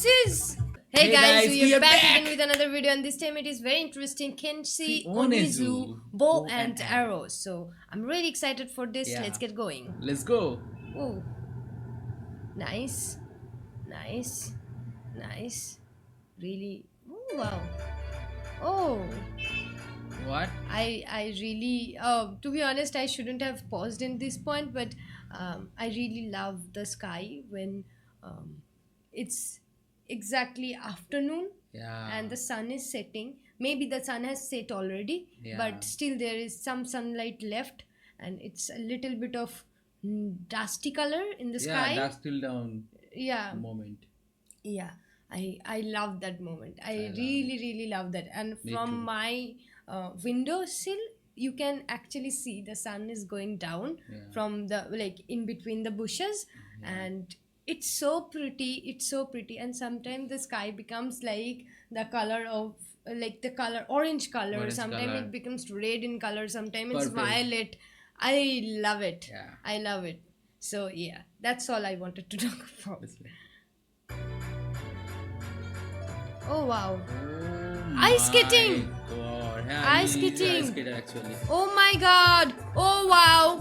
this is. Hey guys, we are back again with another video, and this time it is very interesting. Kenshi Onizu bow and arrows. So I'm really excited for this. Yeah. Let's get going. Let's go. Oh, nice, nice, nice. Really. Ooh, wow. Oh. What? I really to be honest, I shouldn't have paused in this point, but I really love the sky when it's exactly afternoon Yeah. and the sun is setting. Maybe the sun has set already, Yeah. but still there is some sunlight left, and it's a little bit of dusty color in the sky. Yeah, that's still down Yeah, moment. yeah, I love that moment. I love really love that. And Me from too. my window sill, you can actually see the sun is going down Yeah. from the, like, in between the bushes. And it's so pretty, it's so pretty. And sometimes the sky becomes like the color of, like, the color orange color, Orange sometimes color. it becomes red in color, sometimes it's Purple. violet. I love it. Yeah. I love it. So yeah, that's all I wanted to talk about. Obviously. Oh wow. Oh Ice my skating. God. Yeah, Ice he is skating. Ice skater actually. Oh my god. Oh wow.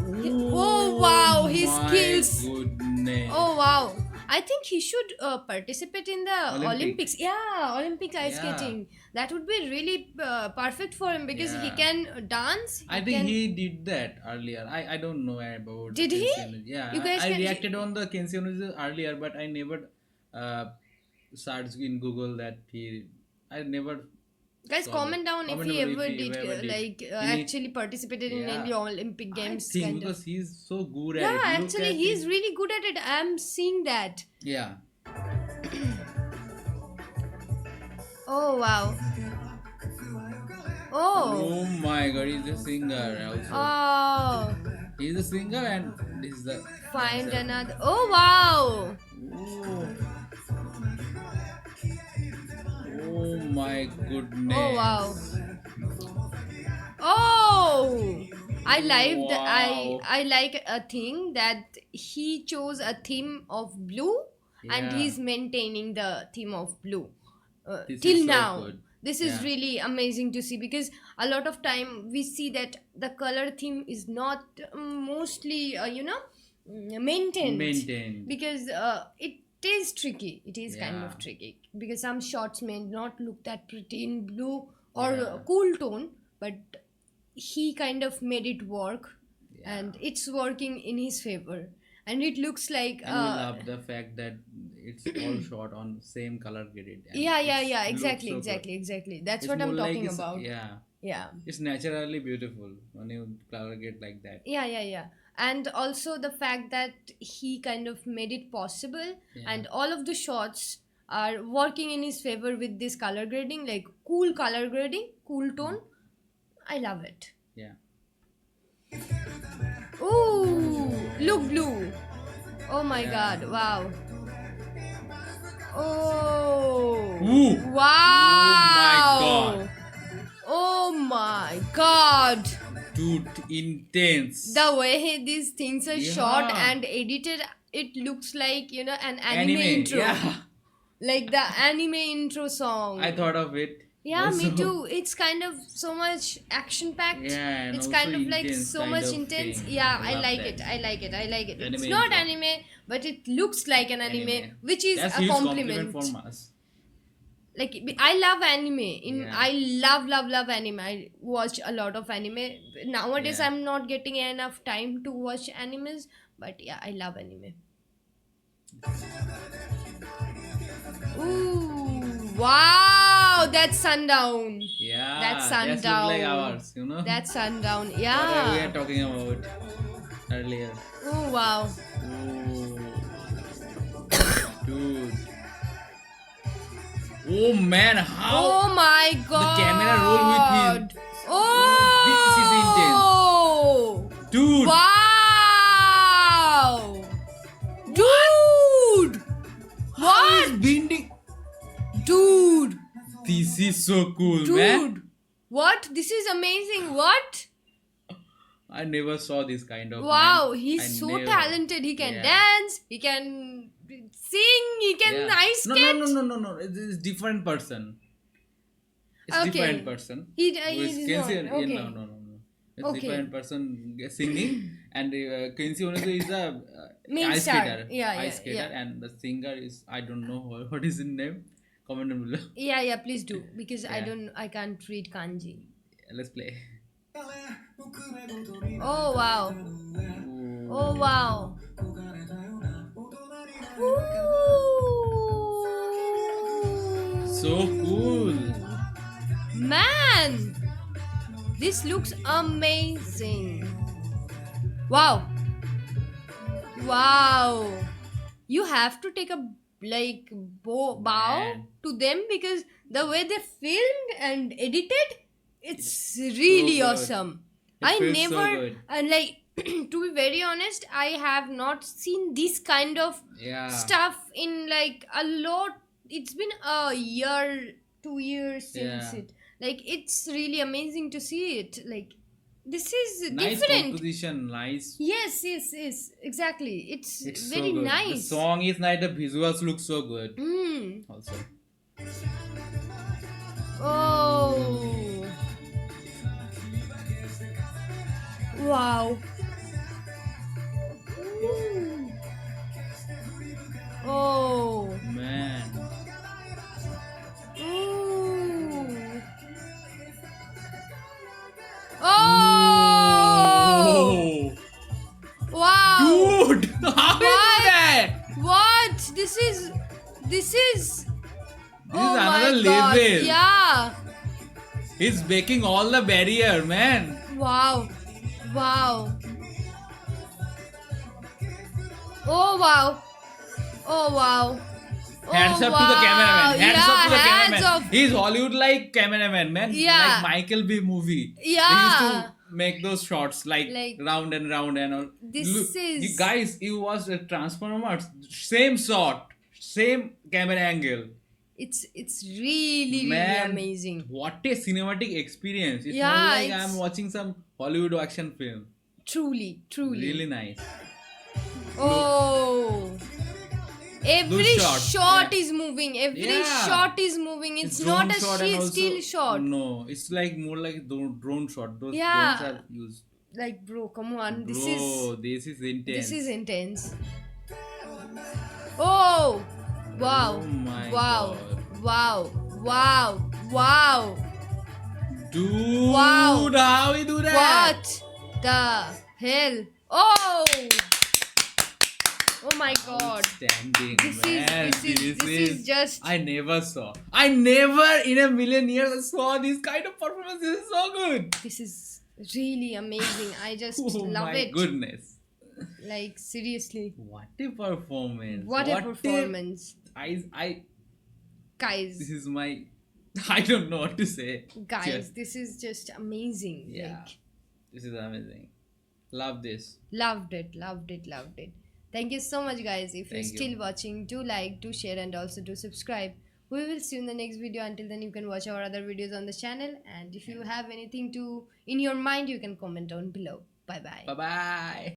Oh wow. His my skills. Goodness. Oh wow. I think he should participate in the Olympic. Olympics. Yeah, Olympic ice Yeah. skating. That would be really perfect for him because he Yeah. can dance. I think he did that earlier. I don't know about. Did he? Kensei Onizu. Yeah, You guys I can- reacted on the Kensei Onizu earlier, but I never searched in Google that he. I never. Guys, saw comment that. down Comment if he down ever if he did, ever did. like Any- actually participated in Yeah. any Olympic games. I think kind of. because he's so good at Yeah, it. Look actually, at he's his- really good at it. I'm seeing that. Yeah. Oh wow. Oh. Oh my God, he's a singer also. Oh. He's a singer and this is the. Find another. Oh wow. Oh. Oh my goodness. Oh wow. Oh. I like the, Wow. I like a thing that he chose a theme of blue, and Yeah. he's maintaining the theme of blue This till is so now. good. This is Yeah. really amazing to see, because a lot of time we see that the color theme is not mostly maintained. Maintained. Because it is tricky. It is kind Yeah. of tricky because some shots may not look that pretty in blue or Yeah. cool tone, but he kind of made it work, Yeah. and it's working in his favor. And it looks like And we love the fact that it's all shot on same color graded. and yeah, looks exactly, so good. exactly. That's It's what I'm more like talking it's- about. Yeah. Yeah. It's naturally beautiful when you color grade like that. Yeah. And also the fact that he kind of made it possible, Yeah. and all of the shots are working in his favor with this color grading, like cool color grading, cool tone. I love it. Yeah. Ooh, look blue. Oh my Yeah. god, wow. Oh. Ooh. Wow. Oh my god. Dude, intense. The way these things are shot Yeah. and edited, it looks like, an anime intro. Yeah. Like the anime intro song. I thought of it. Yeah, me also. too. It's kind of so much action packed. Yeah, and It's also kind of like intense so kind much of intense. thing. Yeah, I I love like that. it. I like it. I like it. It's Anime not intro. anime, but it looks like an anime, which is That's a huge compliment. from us. Like, I love anime. Yeah. I love anime. I watch a lot of anime. Nowadays, Yeah. I'm not getting enough time to watch animes, but yeah, I love anime. Ooh, wow, that's sundown. Yeah. That's That's look sundown. like ours, you know. That's sundown. What we Yeah. were talking about earlier. Oh wow. Ooh. Dude. Oh man, how? Oh my god. camera roll with him. Oh. This is intense. Dude. Wow. Dude. What? He's bending. Dude. This is so cool, Dude. man. What? This is amazing. What? I never saw this kind of Wow, man. he's I so never. talented. He can Yeah. dance, he can sing, he can Yeah. ice No, no, skate. no, no, no, no. It's different person. It's Okay. different person. Who is He's Quincy? not. No, Okay. no, no, no. It's Okay. different person singing, and Quincy Onesu is a Main ice star. skater. Yeah, yeah, Ice skater, yeah. and the singer is I don't know what is his name. Comment down below. Yeah, yeah, please do. Because Yeah. I can't read kanji. Let's play. Oh, wow. Ooh. Oh, wow. Ooh. So cool. Man, this looks amazing. Wow. Wow. You have to take a bow Man. to them because the way they filmed and edited, it's really good. awesome. It I feels so never good. and like to be very honest, I have not seen this kind of Yeah. stuff in like a lot. It's been a year, 2 years since Yeah. it. Like it's really amazing to see it. Like this is Nice different. composition. Nice. Yes, exactly. It's It's very so good. nice. The song is nice. The visuals look so good. Mm. Also. Oh. Wow. Ooh. Oh. Man. Ooh. Oh. Wow. Dude, how is that? What? This is. This is Oh another my God. level. Yeah. He's breaking all the barrier, man. Wow. Wow. Oh wow. Oh wow. Hands Oh, up to the wow. cameraman. Hands up to the Yeah, hands cameraman. up. He's Hollywood like cameraman, man. Yeah. Like Michael Bay movie. They used Yeah. to make those shots like, Like, round and round and all. this Look, is- you guys, it was a Transformers. Same shot, same camera angle. It's really Man, amazing. what a cinematic experience. It's Yeah, not like it's- I'm watching some Hollywood action film. Truly. Really nice. Oh. Every shots, shot yeah. is moving. Every Yeah. shot is moving. It's drone not a shot and also- still shot. No, it's like more like drone shot. Those Yeah. drones are used. Like bro, come on. Bro, this is intense. This is intense. Oh. Wow. Oh my Wow. God. Wow. Wow. Wow. Dude, Wow. how we do that? What the hell? Oh! Oh my God! Outstanding, This man. is just I never saw. I never in a million years saw this kind of performance. This is so good. this is really amazing. I just Oh love my it. goodness. Like seriously, What a performance. what a performance, I guys! this is my I don't know what to say. Guys, Just- this is just amazing. Yeah. Like, This is amazing. Love this. loved it, loved it, loved it. Thank you so much, guys. If you're Thank you. still watching, do like, do share, and also do subscribe. We will see you in the next video. Until then, you can watch our other videos on the channel. And if you have anything to in your mind, you can comment down below. Bye bye. Bye bye.